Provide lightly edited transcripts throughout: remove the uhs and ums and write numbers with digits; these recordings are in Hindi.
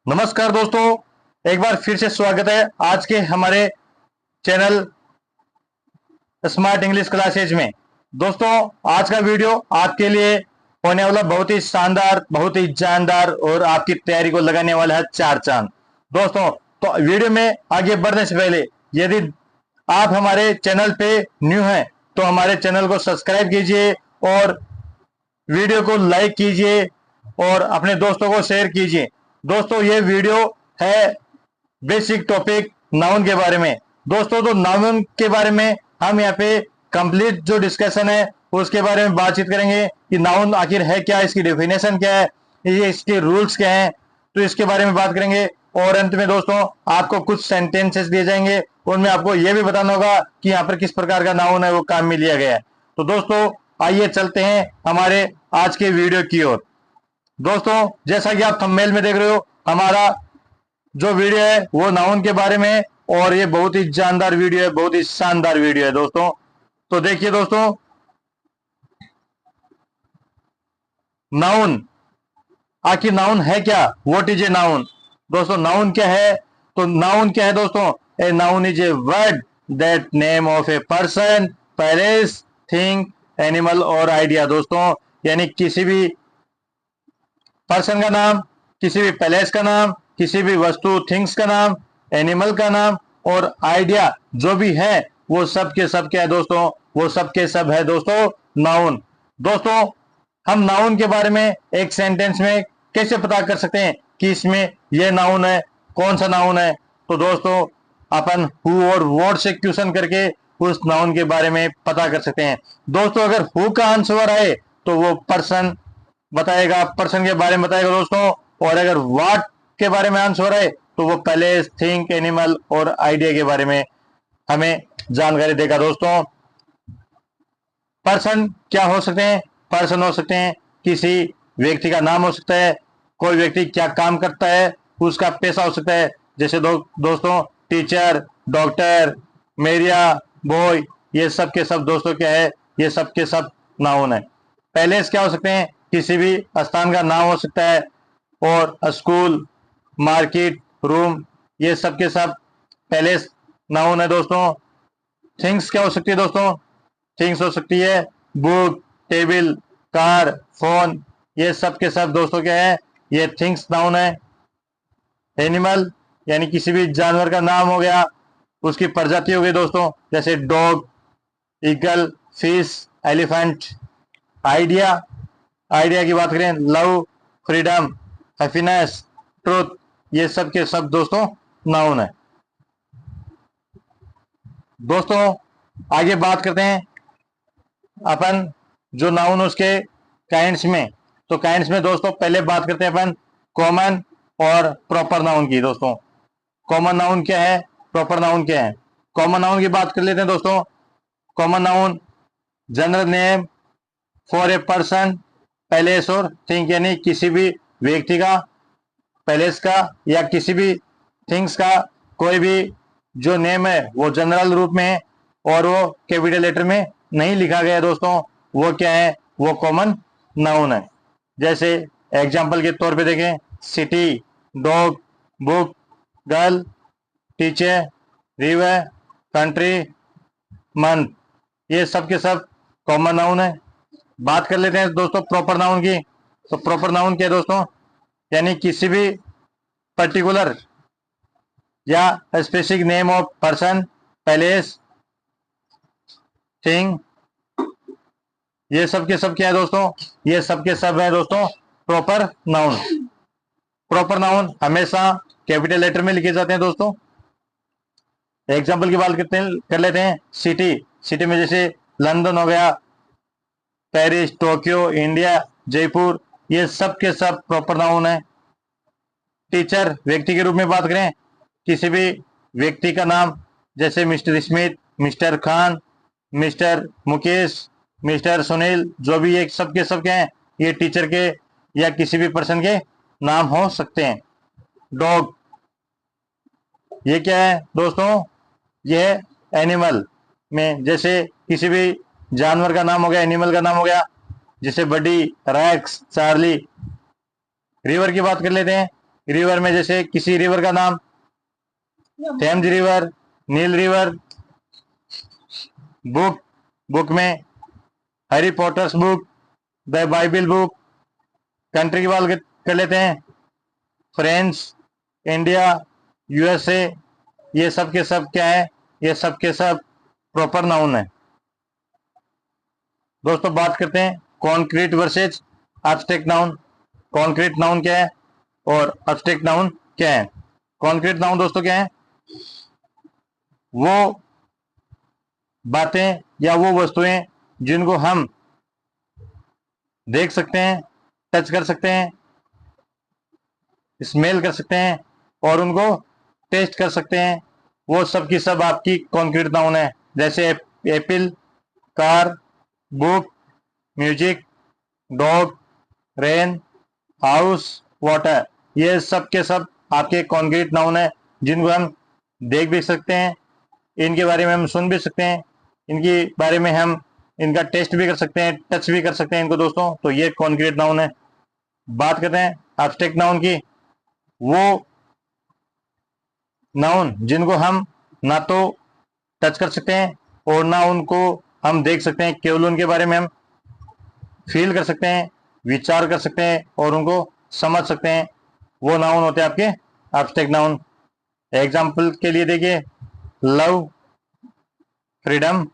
नमस्कार दोस्तों, एक बार फिर से स्वागत है आज के हमारे चैनल स्मार्ट इंग्लिश क्लासेज में। दोस्तों, आज का वीडियो आपके लिए होने वाला बहुत ही शानदार, बहुत ही जानदार और आपकी तैयारी को लगाने वाला है चार चांद। दोस्तों, तो वीडियो में आगे बढ़ने से पहले यदि आप हमारे चैनल पे न्यू हैं तो हमारे चैनल को सब्सक्राइब कीजिए और वीडियो को लाइक कीजिए और अपने दोस्तों को शेयर कीजिए। दोस्तों, ये वीडियो है बेसिक टॉपिक नाउन के बारे में। दोस्तों, तो नाउन के बारे में हम यहाँ पे कंप्लीट जो डिस्कशन है उसके बारे में बातचीत करेंगे कि नाउन आखिर है क्या, इसकी डेफिनेशन क्या है, ये इसके रूल्स क्या हैं, तो इसके बारे में बात करेंगे। और अंत में दोस्तों आपको कुछ सेंटेंसेस दिए जाएंगे, उनमें आपको यह भी बताना होगा कि यहाँ पर किस प्रकार का नाउन है वो काम में लिया गया है। तो दोस्तों आइए चलते हैं हमारे आज के वीडियो की ओर। दोस्तों, जैसा कि आप थंबनेल में देख रहे हो, हमारा जो वीडियो है वो नाउन के बारे में है और ये बहुत ही जानदार वीडियो है, बहुत ही शानदार वीडियो है दोस्तों। तो देखिए दोस्तों, नाउन, आखिर नाउन है क्या, व्हाट इज ए नाउन। दोस्तों, नाउन क्या है? तो नाउन क्या है दोस्तों? A noun is a word that name of a person, place, thing, animal और आइडिया। दोस्तों, यानी किसी भी पर्सन का नाम, किसी भी प्लेस का नाम, किसी भी वस्तु थिंग्स का नाम, एनिमल का नाम और आइडिया जो भी है वो सब के सब क्या है दोस्तों? वो सब के सब है दोस्तों नाउन। दोस्तों, हम नाउन के बारे में एक सेंटेंस में कैसे पता कर सकते हैं कि इसमें यह नाउन है, कौन सा नाउन है? तो दोस्तों अपन हु और व्हाट से क्वेश्चन करके उस नाउन के बारे में पता कर सकते हैं। दोस्तों, अगर हु का आंसर आए तो वो पर्सन बताएगा, पर्सन के बारे में बताएगा दोस्तों। और अगर व्हाट के बारे में आंसर है तो वो प्लेस, थिंक, एनिमल और आइडिया के बारे में हमें जानकारी देगा। दोस्तों, पर्सन क्या हो सकते हैं? पर्सन हो सकते हैं किसी व्यक्ति का नाम हो सकता है, कोई व्यक्ति क्या काम करता है उसका पेशा हो सकता है। जैसे दोस्तों टीचर, डॉक्टर, मेरिया, बॉय, ये सब के सब दोस्तों क्या है? ये सब के सब नाउन है। पैलेस क्या हो सकते हैं? किसी भी स्थान का नाम हो सकता है। और स्कूल, मार्केट, रूम, ये सब के सब पैलेस नाउन है दोस्तों। थिंग्स क्या हो सकती है दोस्तों? थिंग्स हो सकती है बुक, टेबल, कार, फोन, ये सब के सब दोस्तों क्या है? ये थिंग्स नाउन है। एनिमल यानी किसी भी जानवर का नाम हो गया, उसकी प्रजाति हो गई दोस्तों, जैसे dog, eagle, fish, elephant. Idea, idea की बात करें, लव, फ्रीडम, हैप्पीनेस, ट्रुथ, ये सब के सब दोस्तों नाउन है। दोस्तों आगे बात करते हैं अपन जो नाउन उसके काइंड्स में। तो काइंड्स में दोस्तों पहले बात करते हैं अपन कॉमन और प्रॉपर नाउन की। दोस्तों, कॉमन नाउन क्या है, प्रॉपर नाउन क्या है? कॉमन नाउन की बात कर लेते हैं दोस्तों। Common noun general name for a person, palace और थिंग, यानी किसी भी व्यक्ति का, पैलेस का या किसी भी थिंग्स का कोई भी जो नेम है वो जनरल रूप में है और वो कैपिटल लेटर में नहीं लिखा गया है दोस्तों, वो क्या है? वो कॉमन नाउन है। जैसे एग्जाम्पल के तौर पे देखें, city, dog, book, girl, teacher, river, country, month, ये सब के सब कॉमन नाउन है। बात कर लेते हैं दोस्तों प्रॉपर नाउन की। तो प्रॉपर नाउन क्या है दोस्तों? यानी किसी भी पर्टिकुलर या specific name of person, place, thing, ये सब के सब क्या है दोस्तों? ये सब के सब है दोस्तों प्रॉपर नाउन। प्रॉपर नाउन हमेशा कैपिटल लेटर में लिखे जाते हैं दोस्तों। एग्जाम्पल की बात कर लेते हैं, सिटी, सिटी में जैसे लंदन हो गया, पेरिस, टोक्यो, इंडिया, जयपुर, ये सब के सब प्रॉपर नाउन है। टीचर व्यक्ति के रूप में बात करें, किसी भी व्यक्ति का नाम, जैसे mister Smith, mister Khan, mister Mukesh, mister Sunil, जो भी एक सब के सब क्या हैं? ये टीचर के या किसी भी पर्सन के नाम हो सकते हैं। डॉग, ये क्या है दोस्तों? ये एनिमल में, जैसे किसी भी जानवर का नाम हो गया, एनिमल का नाम हो गया, जैसे बडी, रैक्स, चार्ली। रिवर की बात कर लेते हैं, रिवर में जैसे किसी रिवर का नाम, Thames river, Nile river. Book, book में Harry Potter's book, the Bible book. Country की बात कर लेते हैं, फ्रांस, इंडिया, यूएसए। ये सब के सब क्या है, ये सब के सब प्रॉपर नाउन है। दोस्तों बात करते हैं concrete versus abstract noun. Concrete noun क्या है और एब्स्ट्रैक्ट नाउन क्या है? कॉन्क्रीट नाउन दोस्तों क्या है? वो बातें या वो वस्तुएं जिनको हम देख सकते हैं, टच कर सकते हैं, स्मेल कर सकते हैं और उनको टेस्ट कर सकते हैं, वो सब की सब आपकी कॉन्क्रीट नाउन है। जैसे Apple, car, book, music, dog, rain, house, water. ये सब के सब आपके कॉन्क्रीट नाउन है जिनको हम देख भी सकते हैं, इनके बारे में हम सुन भी सकते हैं, इनके बारे में हम इनका टेस्ट भी कर सकते हैं, टच भी कर सकते हैं इनको दोस्तों। तो ये कॉन्क्रीट नाउन है। बात करते हैं एब्स्ट्रैक्ट नाउन की। वो नाउन जिनको हम ना तो टच कर सकते हैं और ना उनको हम देख सकते हैं, केवल उनके बारे में हम फील कर सकते हैं, विचार कर सकते हैं और उनको समझ सकते हैं, वो नाउन होते हैं आपके एब्स्ट्रैक्ट नाउन। एग्जाम्पल के लिए देखिए, लव, फ्रीडम,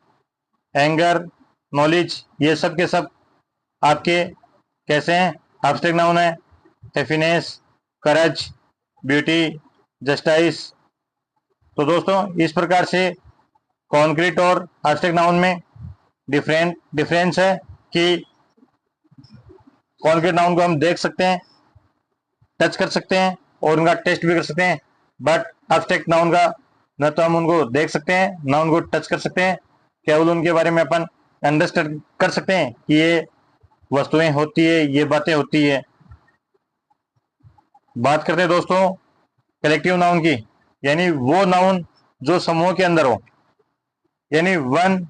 एंगर, नॉलेज। ये सब के सब आपके कैसे हैं, एब्स्ट्रैक्ट नाउन है। हैप्पीनेस, करेज, ब्यूटी, जस्टिस। तो दोस्तों इस प्रकार से कॉन्क्रीट और एब्स्ट्रैक्ट नाउन में डिफरेंस है कि कॉन्क्रीट नाउन को हम देख सकते हैं, टच कर सकते हैं और उनका टेस्ट भी कर सकते हैं, बट एब्स्ट्रैक्ट नाउन का न तो हम उनको देख सकते हैं ना उनको टच कर सकते हैं, केवल उनके बारे में अपन अंडरस्टैंड कर सकते हैं कि ये वस्तुएं होती है, ये बातें होती है। बात करते हैं दोस्तों कलेक्टिव नाउन की, यानी वो नाउन जो समूह के अंदर हो, यानी one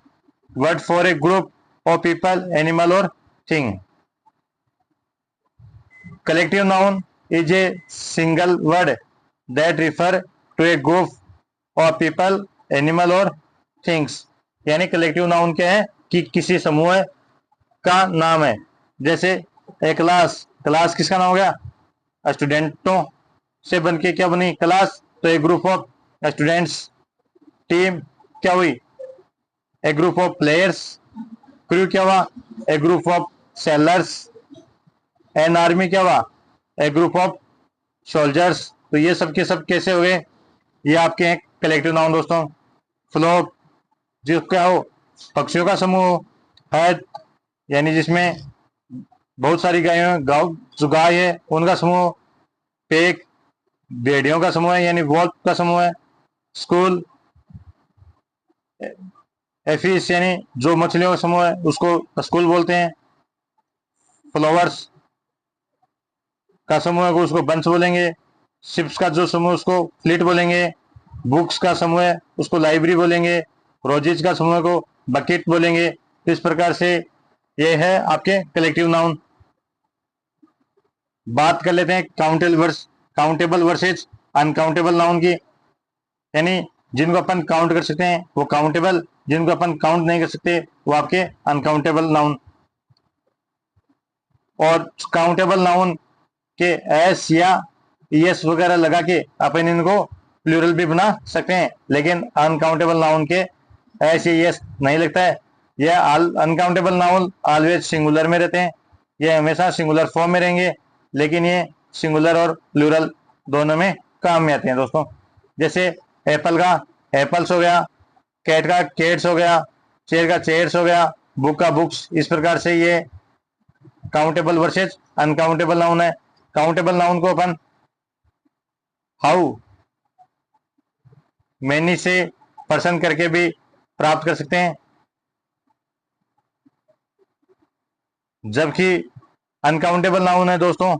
word for a group of people, animal और thing. Collective noun is a single word that refer to a group of people, animal or things। यानी कलेक्टिव नाउन क्या है कि किसी समूह का नाम है। जैसे ए क्लास, क्लास किसका नाम हो गया? स्टूडेंटों से बनके क्या बनी क्लास? तो a group of students. Team क्या हुई? A group of players. Crew क्या हुआ? A group of sailors. An army क्या हुआ? A group of soldiers. तो ये सब के सब कैसे हो गए? ये आपके हैं कलेक्टिव नाउन दोस्तों। फ्लोक जो क्या हो? पक्षियों का समूह। हर्ड यानी जिसमें बहुत सारी गायें, गाँव जो गाय है उनका समूह। पेक भेड़ियों का समूह है, यानी वॉल्फ का समूह है। स्कूल, एफिस यानी जो मछलियों का समूह है उसको स्कूल बोलते हैं। फ्लावर्स का समूह है उसको बंच बोलेंगे। शिप्स का जो समूह उसको फ्लीट बोलेंगे। बुक्स का समूह है उसको लाइब्रेरी बोलेंगे। रोजेज का समूह को बकेट बोलेंगे। तो इस प्रकार से ये है आपके कलेक्टिव नाउन। बात कर लेते हैं काउंटेबल वर्सेज अनकाउंटेबल नाउन की, यानी जिनको अपन काउंट कर सकते हैं वो काउंटेबल, जिनको अपन काउंट नहीं कर सकते वो आपके अनकाउंटेबल नाउन। और काउंटेबल नाउन के एस या एस वगैरह लगा के अपन इनको प्लूरल भी बना सकते हैं, लेकिन अनकाउंटेबल नाउन के एस या एस नहीं लगता है। यह अनकाउंटेबल नाउन ऑलवेज सिंगुलर में रहते हैं, ये हमेशा सिंगुलर फॉर्म में रहेंगे, लेकिन ये सिंगुलर और प्लूरल दोनों में काम में आते हैं दोस्तों। जैसे एप्पल का एप्पल्स हो गया, कैट का कैट्स हो गया, चेयर का चेयर्स हो गया, बुक का बुक्स। इस प्रकार से ये काउंटेबल वर्सेज अनकाउंटेबल नाउन है। काउंटेबल नाउन को अपन हाउ मैनी से पर्सन करके भी प्राप्त कर सकते हैं, जबकि अनकाउंटेबल नाउन है दोस्तों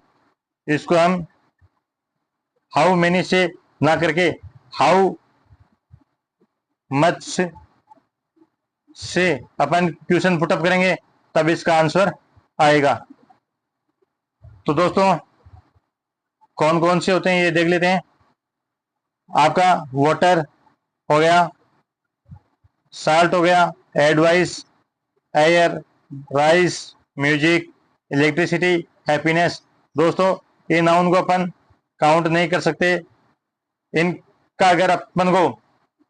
इसको हम हाउ मैनी से ना करके हाउ मच से अपन क्वेश्चन पुटअप करेंगे तब इसका आंसर आएगा। तो दोस्तों कौन कौन से होते हैं ये देख लेते हैं। आपका वाटर हो गया, साल्ट हो गया, advice, air, rice, music, electricity, happiness. दोस्तों ये नाउन को अपन काउंट नहीं कर सकते। इनका अगर अपन को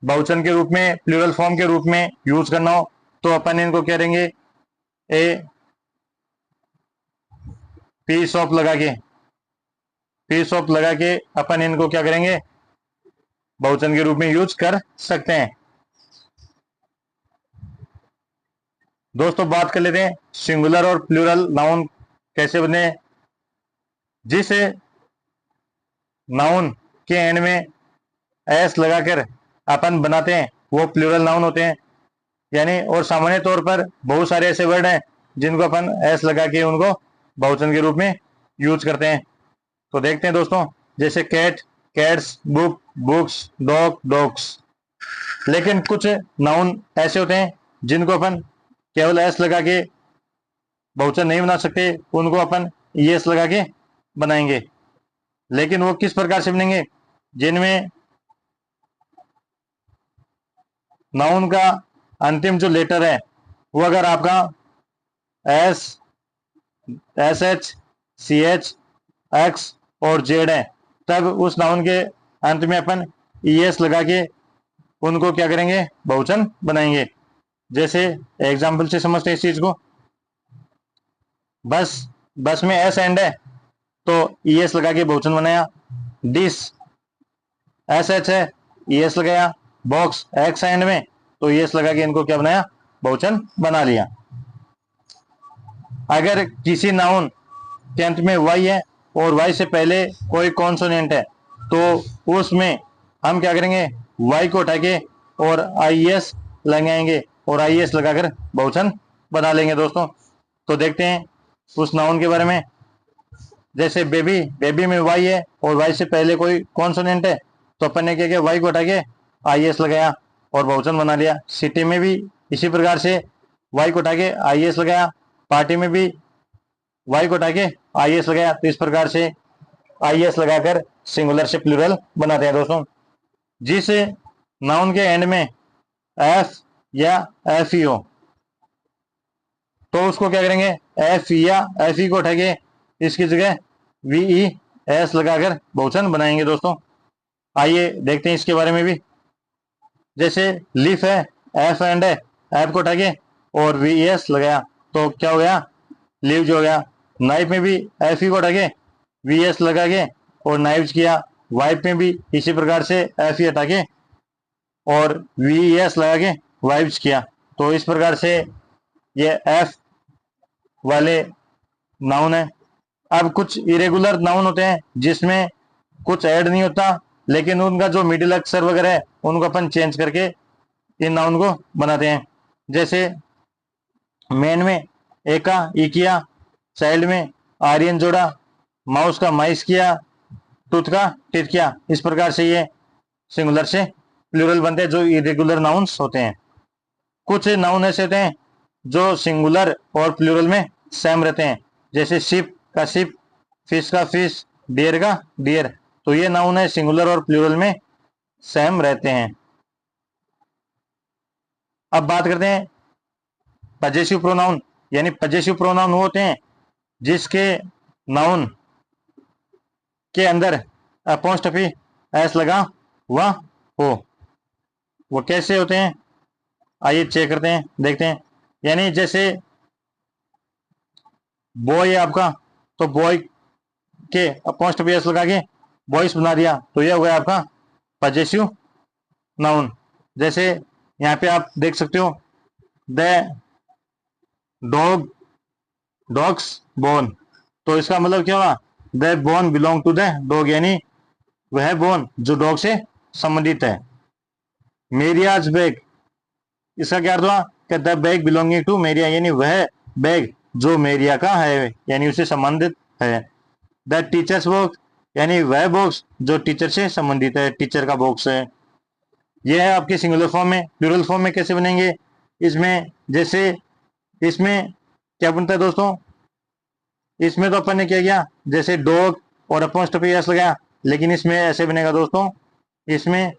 बहुवचन के रूप में, प्लूरल फॉर्म के रूप में यूज करना हो तो अपन इनको क्या करेंगे, ए पीस ऑफ लगा के, पीस ऑफ लगा के अपन इनको क्या करेंगे, बहुवचन के रूप में यूज कर सकते हैं। दोस्तों बात कर लेते हैं सिंगुलर और प्लूरल नाउन कैसे बने। जिस नाउन के एंड में एस लगाकर अपन बनाते हैं वो प्लूरल नाउन होते हैं। यानी और सामान्य तौर पर बहुत सारे ऐसे वर्ड हैं जिनको अपन एस लगा के उनको बहुवचन के रूप में यूज करते हैं। तो देखते हैं दोस्तों, जैसे cat, cats, book, books, dog, dogs. लेकिन कुछ नाउन ऐसे होते हैं जिनको अपन केवल एस लगा के बहुवचन नहीं बना सकते, उनको अपन एस लगा के बनाएंगे। लेकिन वो किस प्रकार से बनेंगे, जिनमें नाउन का अंतिम जो लेटर है वो अगर आपका S, S H, C H, X और जेड है, तब उस नाउन के अंत में अपन एस लगा के उनको क्या करेंगे, बहुवचन बनाएंगे। जैसे एग्जाम्पल से समझते हैं इस चीज को। बस, बस में एस एंड है तो एस लगा के बहुवचन बनाया। डिस, एस एच है, एस लगाया। बॉक्स एक्स एंड में तो एस लगा के इनको क्या बनाया, बहुवचन बना लिया। अगर किसी नाउन के अंत में वाई है और वाई से पहले कोई कॉन्सोनेंट है तो उसमें हम क्या करेंगे, वाई को उठा के और आई एस लगाएंगे और आई एस लगाकर बहुवचन बना लेंगे दोस्तों। तो देखते हैं उस नाउन के बारे में। जैसे बेबी, बेबी में वाई है और वाई से पहले कोई कॉन्सोनेंट है तो अपन ने क्या किया, वाई को उठा के आई एस लगाया और बहुवचन बना लिया। सिटी में भी इसी प्रकार से वाई को उठा के आई एस लगाया, पार्टी में भी वाई को उठा के आई एस लगाया। तो इस प्रकार से आई एस लगाकर सिंगुलर से प्लूरल बनाते हैं दोस्तों। जिस नाउन के एंड में एफ या एफ ई हो तो उसको क्या करेंगे, एफ या एफ ई को उठा के इसकी जगह वी ई एस लगाकर बहुवचन बनाएंगे दोस्तों। आइए देखते हैं इसके बारे में भी। जैसे लीफ है, एफ एंड है, एफ को उठा के और वी एस लगाया तो क्या हो गया, लीव्स हो गया। नाइफ में भी एफ ई को उठा के वी एस लगा के और नाइव्स किया। वाइफ में भी इसी प्रकार से एफ ई हटा के और वी एस लगा के वाइव्स किया। तो इस प्रकार से ये एफ वाले नाउन है। अब कुछ इरेगुलर नाउन होते हैं जिसमें कुछ ऐड नहीं होता, लेकिन उनका जो मिडिल अक्षर वगैरह है उनको अपन चेंज करके इन नाउन को बनाते हैं। जैसे मैन में एका ई किया, चाइल्ड में आर्यन जोड़ा, माउस का माइस किया, टूथ का टिथ किया। इस प्रकार से ये सिंगुलर से प्लूरल बनते हैं जो इरेगुलर नाउन्स होते हैं। कुछ नाउन ऐसे होते हैं जो सिंगुलर और प्लूरल में सेम रहते हैं। जैसे शिप का शिप, फिश का फिश, डियर का डियर। तो ये नाउन है सिंगुलर और प्लूरल में सेम रहते हैं। अब बात करते हैं पजेसिव प्रोनाउन। यानी पजेसिव प्रोनाउन वो होते हैं जिसके नाउन के अंदर अपोस्ट्रोफी एस लगा हुआ हो। वो कैसे होते हैं, आइए चेक करते हैं, देखते हैं। यानी जैसे बॉय है आपका तो बॉय के अपोस्ट्रोफी एस लगा के बॉयस बना दिया तो यह हो गया आपका पजेसिव नाउन। जैसे यहाँ पे आप देख सकते हो द डॉग, डॉग्स बोन। तो इसका मतलब क्या हुआ, the bone belong to the dog, यानी वह बोन जो डॉग से संबंधित है। मेरियाज बैग, इसका क्या अर्थ हुआ कि द बैग बिलोंगिंग टू मेरिया, यानी वह बैग जो मेरिया का है, यानी उसे संबंधित है। द टीचर्स बॉक्स, यानी वह बॉक्स जो टीचर से संबंधित है, टीचर का बॉक्स है। यह है आपके सिंगुलर फॉर्म में। प्लूरल फॉर्म में कैसे बनेंगे, इसमें जैसे इसमें क्या बनता है दोस्तों, इसमें तो अपन ने क्या किया, जैसे डॉग और अपॉस्ट्रोफी एस लगाया, लेकिन इसमें ऐसे बनेगा दोस्तों, इसमें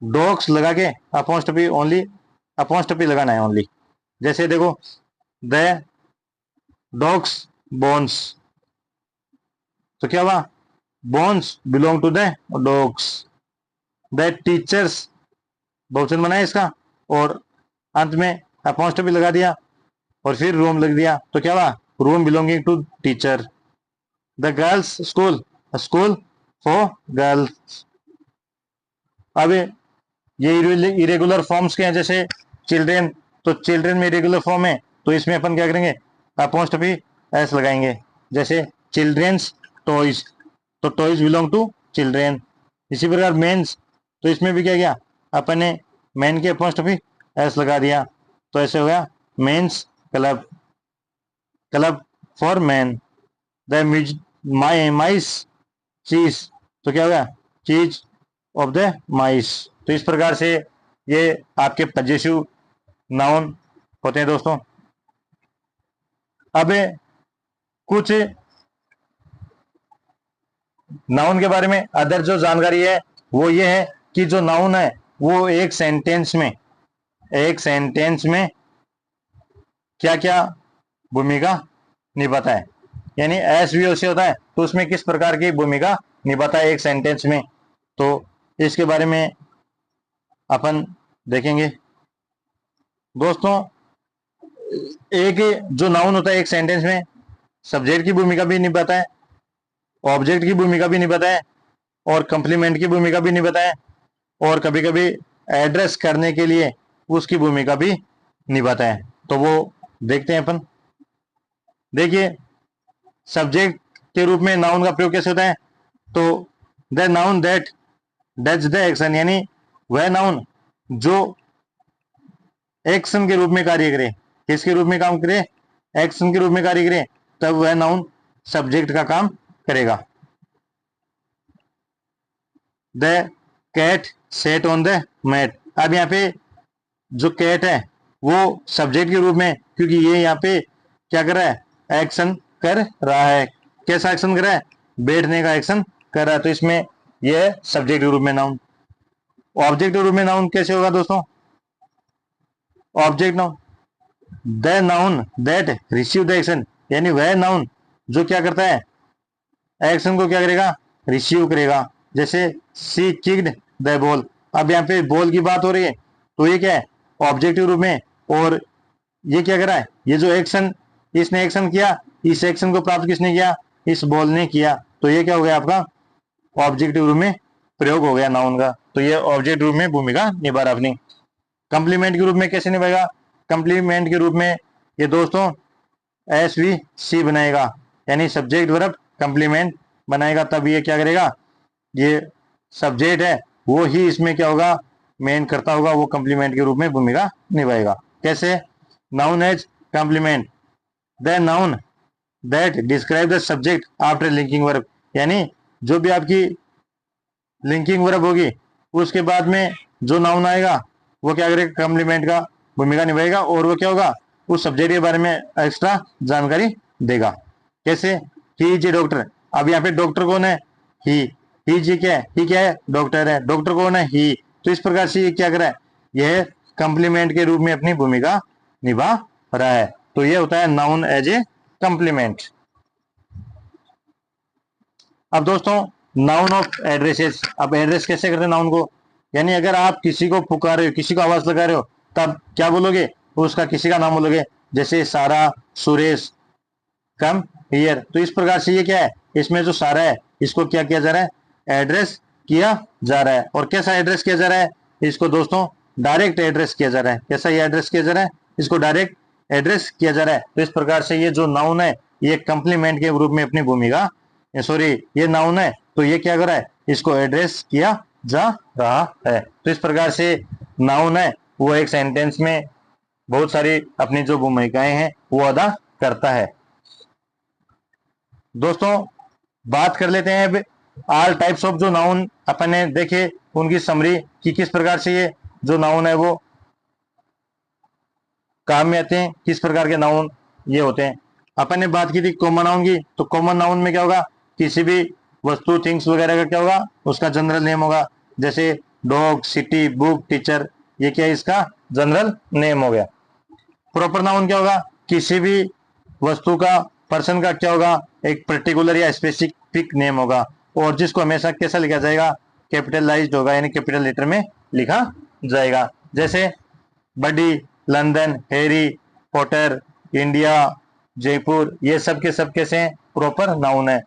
डॉग्स लगा के अपॉस्ट्रोफी लगाना है ओनली। जैसे देखो, द डॉग्स बोन्स, तो क्या हुआ, bones belong to the dogs. The teachers, बहुवचन बनाया इसका, और अंत में अपॉस्ट्रोफी लगा दिया, और फिर रूम लग दिया, तो क्या हुआ, room belonging to teacher. The girls school, school for girls. अब ये इरेगुलर फॉर्म्स के हैं, जैसे चिल्ड्रेन, तो चिल्ड्रेन में इरेगुलर फॉर्म है, तो इसमें अपन क्या करेंगे, अपॉस्ट्रोफी एस लगाएंगे। जैसे चिल्ड्रेन्स टॉयज, तो टॉयज बिलोंग टू चिल्ड्रेन। इसी प्रकार मेंस, तो इसमें भी क्या किया, अपन ने मैन की अपॉस्ट्रोफी एस लगा दिया, तो ऐसे हो गया mains club, club for man. The माइस चीज, तो क्या हो गया, चीज ऑफ द माइस। तो इस प्रकार से ये आपके पजेसिव नाउन होते हैं दोस्तों। अब कुछ नाउन के बारे में अदर जो जानकारी है वो ये है कि जो नाउन है वो एक सेंटेंस में क्या क्या भूमिका निभाता है, यानी एस वी से होता है, तो उसमें किस प्रकार की भूमिका निभाता है एक सेंटेंस में, तो इसके बारे में अपन देखेंगे दोस्तों। एक जो नाउन होता है एक सेंटेंस में सब्जेक्ट की भूमिका भी निभाता है, ऑब्जेक्ट की भूमिका भी निभाता है, और कंप्लीमेंट की भूमिका भी निभाता है, और कभी कभी एड्रेस करने के लिए उसकी भूमिका भी निभाता है। तो वो देखते हैं अपन। देखिए, सब्जेक्ट के रूप में नाउन का प्रयोग कैसे होता है, तो the noun that does the action, यानी वह नाउन जो एक्शन के रूप में कार्य करे, किसके रूप में काम करे, एक्शन के रूप में कार्य करे, तब वह नाउन सब्जेक्ट का काम करेगा। The cat sat on the mat, अब यहाँ पे जो कैट है वो सब्जेक्ट के रूप में, क्योंकि ये यहाँ पे क्या कर रहा है, एक्शन कर रहा है। कैसा एक्शन कर रहा है, बैठने का एक्शन कर रहा है, तो इसमें यह सब्जेक्ट के रूप में नाउन। ऑब्जेक्ट के रूप में नाउन कैसे होगा दोस्तों, object noun the noun that receive the action, यानी वह नाउन जो क्या करता है, एक्शन को क्या करेगा, रिसीव करेगा। जैसे सी किक्ड द बॉल, अब यहाँ पे बॉल की बात हो रही है, तो ये क्या है, ऑब्जेक्टिव रूप में, और ये क्या कर रहा है, ये जो एक्शन इसने एक्शन किया, इस एक्शन को प्राप्त किसने किया, इस बॉल ने किया, तो ये क्या हो गया आपका ऑब्जेक्टिव रूप में प्रयोग हो गया नाउन का, तो ये ऑब्जेक्ट रूप में भूमिका निभा रहा अपनी। कंप्लीमेंट के रूप में कैसे निभाएगा, कंप्लीमेंट के रूप में ये दोस्तों एस वी सी बनाएगा, यानी सब्जेक्ट वर्ब कंप्लीमेंट बनाएगा, तब ये क्या करेगा, ये सब्जेक्ट है वो ही इसमें क्या होगा, मेन करता होगा, वो कंप्लीमेंट के रूप में भूमिका निभाएगा। कैसे, noun as complement the noun that describe the subject after linking verb, यानी जो भी आपकी लिंकिंग वर्ब होगी उसके बाद में जो नाउन आएगा वो क्या करेगा, कंप्लीमेंट का भूमिका निभाएगा, और वो क्या होगा, उस सब्जेक्ट के बारे में एक्स्ट्रा जानकारी देगा। कैसे, ही इज ए डॉक्टर, अब यहाँ पे डॉक्टर कौन है, ही जी क्या है, ही क्या है, डॉक्टर है, डॉक्टर कौन है, ही, तो इस प्रकार से ये क्या कर रहा है, यह कंप्लीमेंट के रूप में अपनी भूमिका निभा रहा है, तो ये होता है नाउन एज ए कंप्लीमेंट। अब दोस्तों नाउन ऑफ एड्रेसेस, अब एड्रेस कैसे करते हैं नाउन को, यानी अगर आप किसी को पुकार रहे हो, किसी को आवाज लगा रहे हो, तब क्या बोलोगे, उसका किसी का नाम बोलोगे, जैसे सारा, सुरेश, कम हियर, तो इस प्रकार से ये क्या है, इसमें जो सारा है इसको क्या किया जा रहा है, एड्रेस किया जा रहा है। और कैसा एड्रेस किया जा रहा है, इसको दोस्तों डायरेक्ट एड्रेस किया जा रहा है। कैसा ये एड्रेस किया जा रहा है, इसको डायरेक्ट एड्रेस किया जा रहा है। तो इस प्रकार से ये जो नाउन है ये कंप्लीमेंट के रूप में अपनी भूमिका, सॉरी ये नाउन है तो ये क्या कर रहा है, इसको एड्रेस किया जा रहा है। तो इस प्रकार से नाउन है वो एक सेंटेंस में बहुत सारी अपनी जो भूमिकाएं हैं वो अदा करता है। दोस्तों बात कर लेते हैं अब ऑल टाइप्स ऑफ जो नाउन अपन ने देखे उनकी समरी कि किस प्रकार से ये जो नाउन है वो काम में आते हैं, किस प्रकार के नाउन ये होते हैं। अपन ने बात की थी कॉमन नाउन की, तो कॉमन नाउन में क्या होगा, किसी भी वस्तु थिंग्स वगैरह का क्या होगा, उसका जनरल नेम होगा। जैसे डॉग, सिटी, बुक, टीचर, ये क्या है, इसका जनरल नेम हो गया। प्रॉपर नाउन क्या होगा, किसी भी वस्तु का, पर्सन का क्या होगा, एक पर्टिकुलर या स्पेसिफिक नेम होगा, और जिसको हमेशा कैसा लिखा जाएगा, कैपिटलाइज्ड होगा, यानी कैपिटल लेटर में लिखा जाएगा। जैसे buddy, London, Harry, Potter, India, Jaipur, ये सब के सब कैसे हैं, प्रॉपर नाउन है।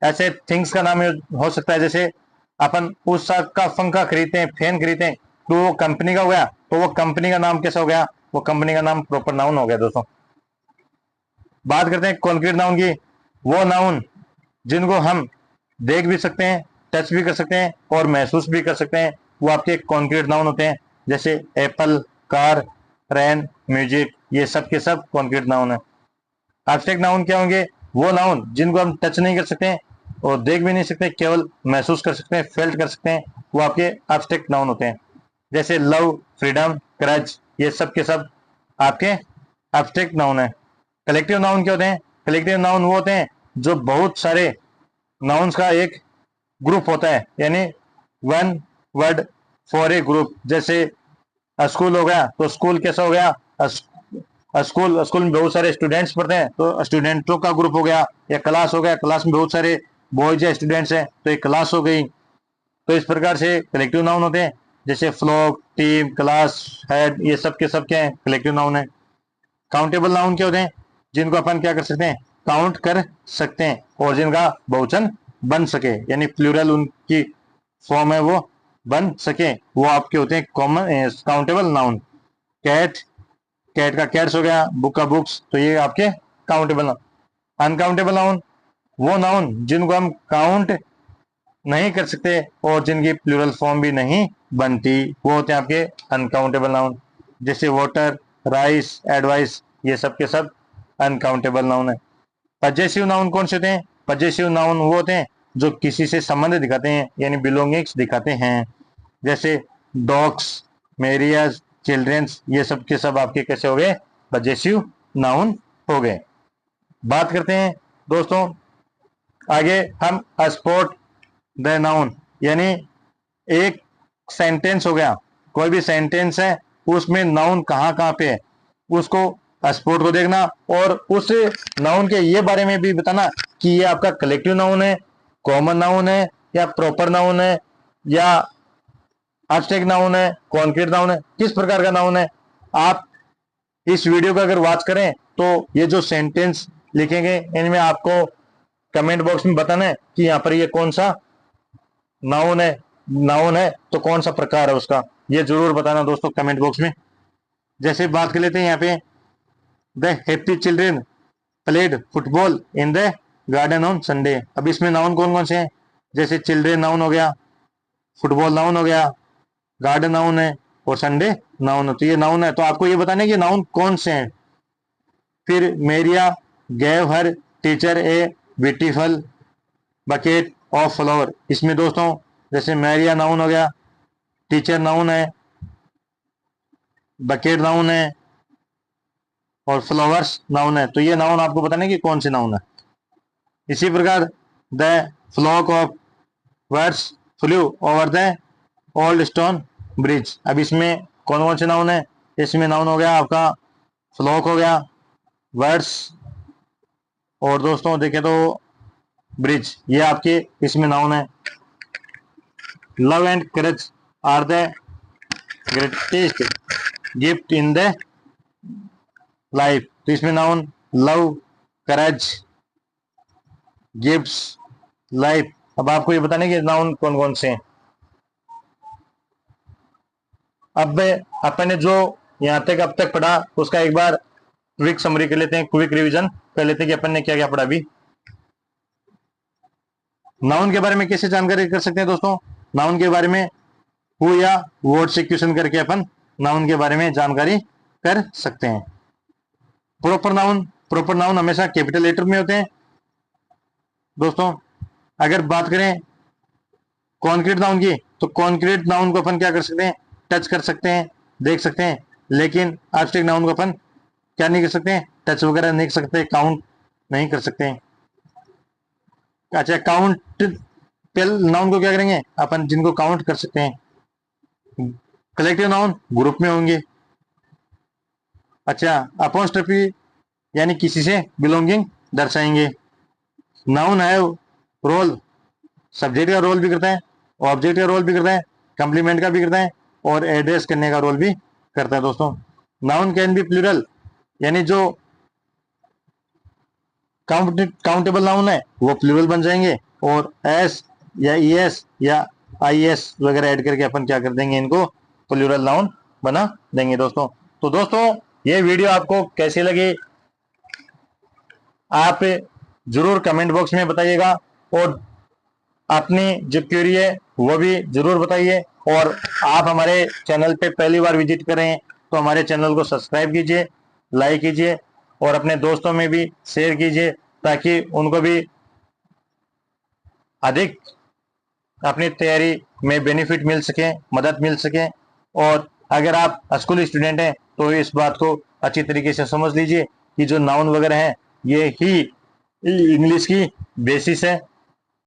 ऐसे थिंग्स का नाम हो सकता है, जैसे अपन उषा का पंखा खरीदते हैं, फैन खरीदते हैं, तो वो कंपनी का हो गया, तो वो कंपनी का नाम कैसा हो गया, वो कंपनी का नाम प्रॉपर नाउन हो गया दोस्तों। बात करते हैं कॉन्क्रीट नाउन की। वो नाउन जिनको हम देख भी सकते हैं, टच भी कर सकते हैं और महसूस भी कर सकते हैं, वो आपके कॉन्क्रीट नाउन होते हैं। जैसे एप्पल, कार, ट्रेन, म्यूजिक, ये सब के सब कॉन्क्रीट नाउन है। एब्स्ट्रैक्ट नाउन क्या होंगे, वो नाउन जिनको हम टच नहीं कर सकते और देख भी नहीं सकते, केवल महसूस कर सकते हैं, फेल्ट कर सकते हैं, वो आपके एब्स्ट्रैक्ट नाउन होते हैं। जैसे लव, फ्रीडम, करेज, ये सब के सब आपके एब्स्ट्रैक्ट नाउन है। कलेक्टिव नाउन क्या होते हैं, कलेक्टिव नाउन वो होते हैं जो बहुत सारे नाउन्स का एक ग्रुप होता है, यानी one word for a group. जैसे स्कूल हो गया, तो स्कूल कैसा हो गया, स्कूल, स्कूल में बहुत सारे स्टूडेंट्स पढ़ते हैं, तो स्टूडेंटों का ग्रुप हो गया। या क्लास हो गया, क्लास में बहुत सारे बॉयज या स्टूडेंट्स हैं, तो एक क्लास हो गई। तो इस प्रकार से कलेक्टिव नाउन होते हैं। जैसे फ्लोक, टीम, क्लास, हेड, ये सब के सब क्या है, कलेक्टिव नाउन है। काउंटेबल नाउन क्या होते हैं, जिनको अपन क्या कर सकते हैं, काउंट कर सकते हैं और जिनका बहुवचन बन सके, यानी प्लूरल उनकी फॉर्म है वो बन सके, वो आपके होते हैं common countable noun. Cat, cat का कैट्स हो गया, बुक का बुक्स, तो ये आपके काउंटेबल नाउन। अनकाउंटेबल नाउन वो नाउन जिनको हम काउंट नहीं कर सकते और जिनकी प्लूरल फॉर्म भी नहीं बनती, वो होते हैं आपके अनकाउंटेबल नाउन। जैसे वाटर, राइस, एडवाइस, ये सब के सब अनकाउंटेबल नाउन है। पजेसिव नाउन कौन से होते हैं, पजेसिव नाउन वो होते हैं जो किसी से संबंध दिखाते हैं, यानी बिलोंगिंग्स दिखाते हैं। जैसे डॉग्स, मेरियाज, चिल्ड्रेंस, ये सब के सब आपके कैसे हो गए, पजेसिव नाउन हो गए। बात करते हैं दोस्तों आगे हम स्पॉट द नाउन, यानी एक सेंटेंस हो गया, कोई भी सेंटेंस है, उसमें नाउन कहाँ कहाँ पे है, उसको स्पॉट को देखना और उस नाउन के ये बारे में भी बताना कि ये आपका कलेक्टिव नाउन है, कॉमन नाउन है, या प्रॉपर नाउन है, या एब्स्ट्रैक्ट नाउन है, कॉन्क्रीट नाउन है, किस प्रकार का नाउन है। आप इस वीडियो को अगर वॉच करें तो ये जो सेंटेंस लिखेंगे इनमें आपको कमेंट बॉक्स में बताना है कि यहाँ पर ये कौन सा नाउन है, नाउन है तो कौन सा प्रकार है उसका, ये जरूर बताना दोस्तों कमेंट बॉक्स में। जैसे बात कर लेते हैं यहाँ पे, the happy children played football in the garden on Sunday. अब इसमें नाउन कौन कौन से हैं, जैसे चिल्ड्रेन नाउन हो गया, फुटबॉल नाउन हो गया, गार्डन नाउन है और संडे नाउन है। तो ये नाउन है, तो आपको ये बताना है कि नाउन कौन से हैं। फिर मेरिया gave her teacher a beautiful bucket of flower, इसमें दोस्तों जैसे मेरिया नाउन हो गया, टीचर नाउन है, बकेट नाउन है और फ्लावर्स नाउन है। तो ये नाउन आपको बताना है कि कौन से नाउन है। इसी प्रकार the flock of birds flew over the old stone bridge, अब इसमें कौन कौन से नाउन है, इसमें नाउन हो गया आपका फ्लॉक हो गया, बर्ड्स, और दोस्तों देखें तो ब्रिज, ये आपके इसमें नाउन है। Love and courage are the greatest gift in the life, तो इसमें noun love, courage, gifts, life. अब आपको ये बताने कि नाउन कौन कौन से हैं। अब अपन ने जो यहाँ तक अब तक पढ़ा उसका एक बार क्विक समरी कर लेते हैं, क्विक रिवीजन कर लेते हैं कि अपन ने क्या क्या पढ़ा। अभी नाउन के बारे में कैसे जानकारी कर सकते हैं दोस्तों, नाउन के बारे में हु या वर्ड से क्वेश्चन करके अपन नाउन के बारे में जानकारी कर सकते हैं। प्रॉपर नाउन, प्रॉपर नाउन हमेशा कैपिटल लेटर में होते हैं दोस्तों। अगर बात करें कॉन्क्रीट नाउन की, तो कॉन्क्रीट नाउन को अपन क्या कर सकते हैं, टच कर सकते हैं, देख सकते हैं, लेकिन एब्स्ट्रैक्ट नाउन को अपन क्या नहीं कर सकते हैं, टच वगैरह नहीं कर सकते, काउंट नहीं कर सकते हैं। अच्छा, काउंट पेल नाउन को क्या करेंगे अपन, जिनको काउंट कर सकते हैं। कलेक्टिव नाउन ग्रुप में होंगे। अच्छा, अपोस्ट्रोफी यानी किसी से बिलोंगिंग दर्शाएंगे। नाउन है रोल, सब्जेक्ट का रोल भी करता है, ऑब्जेक्ट का रोल भी करता है, कंप्लीमेंट का भी करता है, और एड्रेस करने का रोल भी करता है दोस्तों। नाउन कैन बी प्लूरल, यानी जो काउंटेबल नाउन है वो प्लूरल बन जाएंगे, और एस या ईएस या आईएस वगैरह ऐड करके अपन क्या कर देंगे, इनको प्लूरल नाउन बना देंगे दोस्तों। तो दोस्तों ये वीडियो आपको कैसी लगी आप जरूर कमेंट बॉक्स में बताइएगा, और अपनी जो क्वेरी है वो भी जरूर बताइए। और आप हमारे चैनल पे पहली बार विजिट कर रहे हैं तो हमारे चैनल को सब्सक्राइब कीजिए, लाइक कीजिए, और अपने दोस्तों में भी शेयर कीजिए, ताकि उनको भी अधिक अपनी तैयारी में बेनिफिट मिल सके, मदद मिल सके। और अगर आप स्कूल स्टूडेंट हैं तो इस बात को अच्छी तरीके से समझ लीजिए कि जो नाउन वगैरह है ये ही इंग्लिश की बेसिस है,